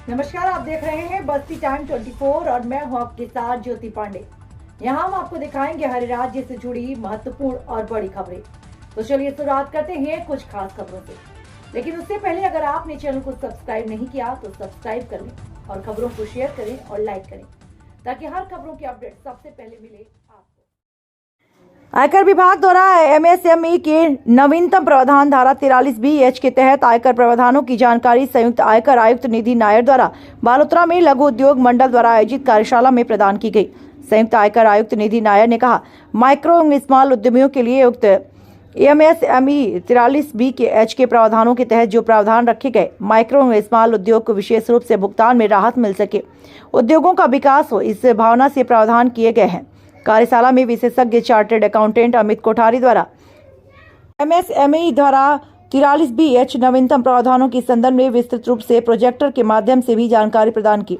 नमस्कार, आप देख रहे हैं बस्ती टाइम 24 और मैं हूं आपके साथ ज्योति पांडे। यहां हम आपको दिखाएंगे हर राज्य से जुड़ी महत्वपूर्ण और बड़ी खबरें। तो चलिए शुरुआत करते हैं कुछ खास खबरों से। लेकिन उससे पहले अगर आपने चैनल को सब्सक्राइब नहीं किया तो सब्सक्राइब कर लें और खबरों को शेयर करें और लाइक करें ताकि हर खबरों की अपडेट सबसे पहले मिले आपको। आयकर विभाग द्वारा एमएसएमई के नवीनतम प्रावधान धारा 43(b)(h) के तहत आयकर प्रावधानों की जानकारी संयुक्त आयकर आयुक्त निधि नायर द्वारा बालोतरा में लघु उद्योग मंडल द्वारा आयोजित कार्यशाला में प्रदान की गई। संयुक्त आयकर आयुक्त निधि नायर ने कहा, माइक्रो एवं स्मॉल उद्यमियों के लिए उक्त एमएसएमई 43(b)(h) के प्रावधानों के तहत जो प्रावधान रखे गए, माइक्रो एवं स्मॉल उद्योग को विशेष रूप से भुगतान में राहत मिल सके, उद्योगों का विकास हो, इस भावना से प्रावधान किए गए हैं। कार्यशाला में विशेषज्ञ चार्टर्ड अकाउंटेंट अमित कोठारी द्वारा एमएसएमई द्वारा 43(b)(h) नवीनतम प्रावधानों के संदर्भ में विस्तृत रूप से प्रोजेक्टर के माध्यम से भी जानकारी प्रदान की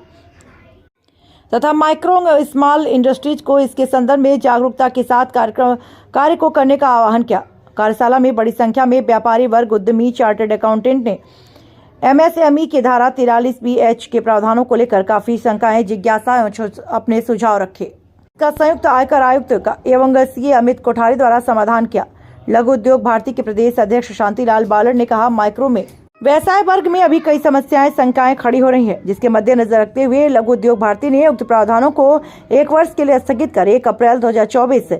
तथा माइक्रो और स्मॉल इंडस्ट्रीज को इसके संदर्भ में जागरूकता के साथ कार्य को करने का आह्वान किया। कार्यशाला में बड़ी संख्या में व्यापारी वर्ग, उद्यमी, चार्टर्ड अकाउंटेंट ने एमएसएमई के धारा 43(b)(h) के प्रावधानों को लेकर काफी शंकाएं, जिज्ञासा एवं अपने सुझाव रखे। का संयुक्त आयकर आयुक्त का एवं सीए अमित कोठारी द्वारा समाधान किया। लघु उद्योग भारती के प्रदेश अध्यक्ष शांतिलाल बालर ने कहा, माइक्रो में व्यवसाय वर्ग में अभी कई समस्याएं, शंकाएं खड़ी हो रही हैं, जिसके मद्देनजर रखते हुए लघु उद्योग भारती ने उक्त प्रावधानों को 1 वर्ष के लिए स्थगित कर 1 अप्रैल 2024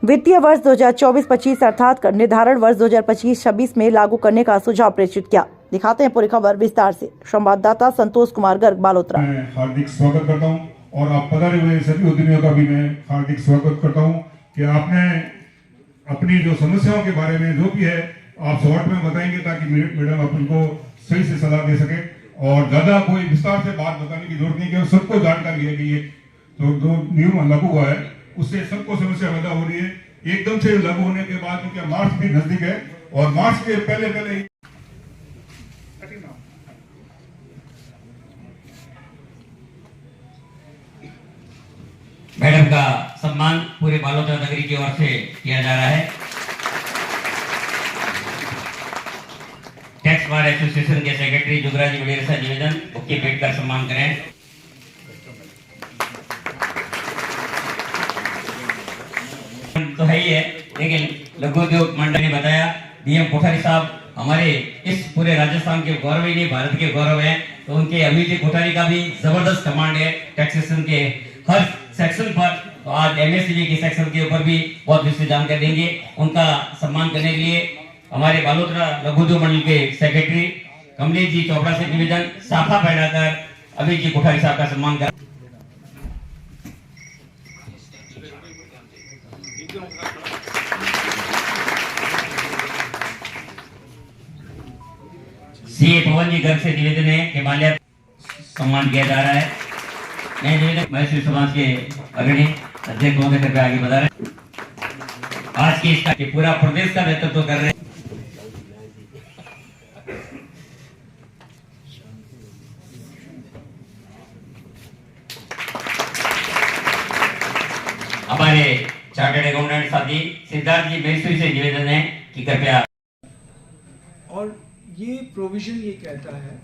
वित्तीय वर्ष 2024-25 अर्थात निर्धारण वर्ष 2025-26 में लागू करने का सुझाव प्रेषित किया। दिखाते हैं पूरी खबर विस्तार से। संवाददाता संतोष कुमार गर्ग, बालोतरा। हार्दिक स्वागत करता हूँ और आप पधारे हुए सभी उद्यमियों का भी मैं हार्दिक स्वागत करता हूं कि आपने अपनी जो समस्याओं के बारे में जो भी है आप शॉर्ट में बताएंगे ताकि मैडम अपन को सही से सलाह दे सके और ज्यादा कोई विस्तार से बात बताने की जरूरत नहीं है। सबको जानकारी है कि ये तो जो नियम लागू हुआ है उससे सबको समस्या पैदा हो रही है। एकदम से लागू होने के बाद क्योंकि मार्च भी नजदीक है और मार्च के पहले मैडम का सम्मान पूरे बालोतरा नगरी की ओर से किया जा रहा है। टैक्स बार एसोसिएशन के सेक्रेटरी जुगराजी वडेर से निवेदन, उनके बैठ कर सम्मान करें। तो है ही है, लेकिन लघु उद्योग मंडल ने बताया, डीएम कोठारी साहब हमारे इस पूरे राजस्थान के गौरव ही नहीं भारत के गौरव है, तो उनके अमित जी कोठारी का भी जबरदस्त कमांड है टैक्सेशन के हर सेक्शन पर। तो आज एमएसएमई के सेक्शन के ऊपर भी बहुत विस्तृत जानकारी देंगे। उनका सम्मान करने के लिए हमारे बालोतरा लघु उद्योग मंडल के सेक्रेटरी कमलेश जी चोपड़ा से निवेदन, साफा पहनाकर अमित जी कोठारी साहब का सम्मान कर। सीए पवन जी गर्ग से निवेदन है कि माल्या सम्मान किया जा रहा है। मैं निवेदक मैत्री समाज के अग्रणी अध्यक्ष महोदय कृपया आगे बढ़ा रहे। आज की इसका पूरा प्रदेश का नेतृत्व कर रहे हैं। हमारे चार्टर्ड अकाउंटेंट साथी सिद्धार्थ जी मैसूरी से निवेदन है कि कृपया। और ये प्रोविजन ये कहता है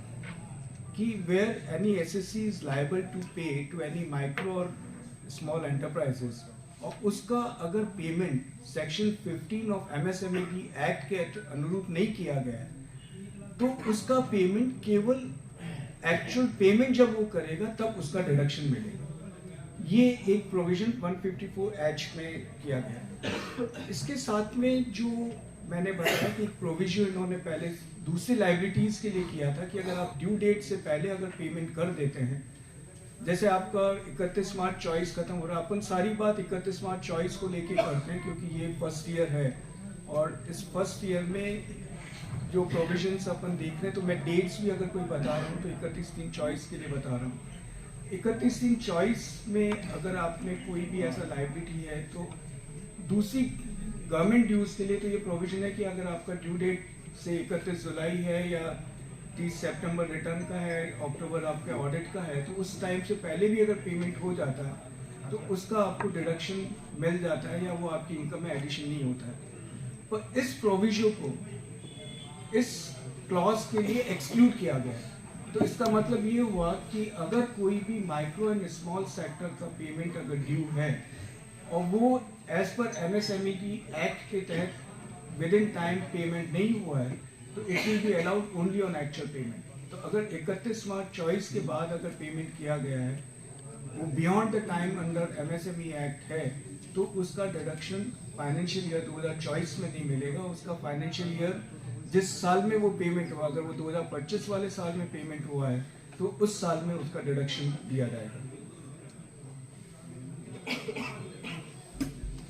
कि where any SSC is liable to pay to any micro और स्मॉल एंटरप्राइजेस, और उसका अगर payment section 15 of MSME act के अनुरूप नहीं किया गया है तो उसका पेमेंट केवल एक्चुअल पेमेंट जब वो करेगा तब उसका डिडक्शन मिलेगा। ये एक प्रोविजन 154(h) में किया गया। इसके साथ में जो मैंने बताया कि एक प्रोविजन इन्होंने पहले दूसरी लाइबिलिटीज के लिए किया था कि अगर आप ड्यू डेट से पहले अगर पेमेंट कर देते हैं, जैसे आपका 31 मार्च चॉइस खत्म हो रहा है, अपन सारी बात 31 मार्च चॉइस को लेके करते हैं क्योंकि ये फर्स्ट ईयर है और इस फर्स्ट ईयर में जो प्रोविजंस अपन देख रहे हैं, तो मैं डेट्स भी अगर कोई बता रहा हूँ तो 31/3 चॉइस के लिए बता रहा हूँ। 31/3 चॉइस में अगर आपने कोई भी ऐसा लाइबिलिटी है तो दूसरी गवर्नमेंट ड्यूज के लिए तो ये प्रोविजन है कि अगर आपका ड्यू डेट से 31 जुलाई है या 30 सितंबर रिटर्न का है, अक्टूबर आपका ऑडिट का है, तो उस टाइम से पहले भी अगर पेमेंट हो जाता है तो उसका आपको डिडक्शन मिल जाता है या वो आपकी इनकम में एडिशन नहीं होता है। पर इस प्रोविजन को इस क्लॉज के लिए एक्सक्लूड किया गया है। तो इसका मतलब ये हुआ कि अगर कोई भी माइक्रो एंड स्मॉल सेक्टर का पेमेंट अगर ड्यू है और वो एज पर MSME की एक्ट के तहत विद इन टाइम पेमेंट नहीं हुआ है, तो it will be allowed only on actual payment. तो अगर 31 मार्च 24 के बाद अगर पेमेंट किया गया है, वो beyond the time under MSME act है, तो उसका डिडक्शन फाइनेंशियल ईयर 2024 में नहीं मिलेगा। उसका फाइनेंशियल ईयर जिस साल में वो पेमेंट हुआ, अगर वो 2025 वाले साल में पेमेंट हुआ है, तो उस साल में उसका डिडक्शन दिया जाएगा।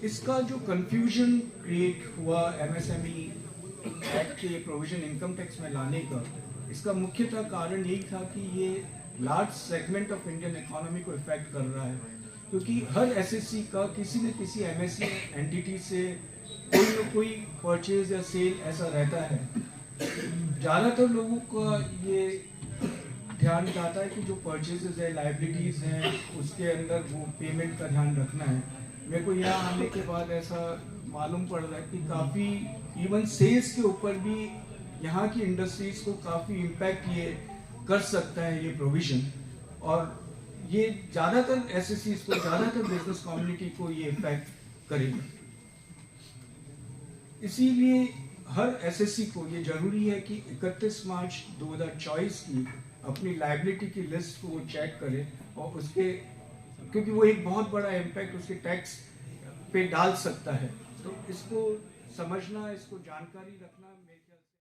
इसका जो कंफ्यूजन क्रिएट हुआ MSME एक्ट के प्रोविजन इनकम टैक्स में लाने का, इसका मुख्यतः कारण यही था कि ये large segment of Indian economy को इफेक्ट कर रहा है, क्योंकि हर SSC का किसी न किसी MSE एंटिटी से कोई न कोई परचेज या सेल ऐसा रहता है। ज़्यादातर लोगों का ये ध्यान जाता है कि जो परचेजेस है, लाइबिलिटीज़ हैं, उसके अंदर वो पेमेंट का ध्यान रखना है। मेरे को यहाँ आने के बाद ऐसा मालूम पड़ रहा है कि काफ़ी इवन सेल्स के ऊपर भी यहाँ की इंडस्ट्रीज को काफ़ी इम्पैक्ट ये कर सकता है ये प्रोविज़न, और ये ज़्यादातर SSCs को, ज़्यादातर बिजनेस कम्युनिटी को ये इफेक्ट करेगा। इसीलिए हर SSC को ये जरूरी है कि 31 मार्च 2024 की अपनी लाइबिलिटी की लिस्ट को वो चेक करे, और उसके, क्योंकि वो एक बहुत बड़ा इम्पैक्ट उसके टैक्स पे डाल सकता है। तो इसको समझना, इसको जानकारी रखना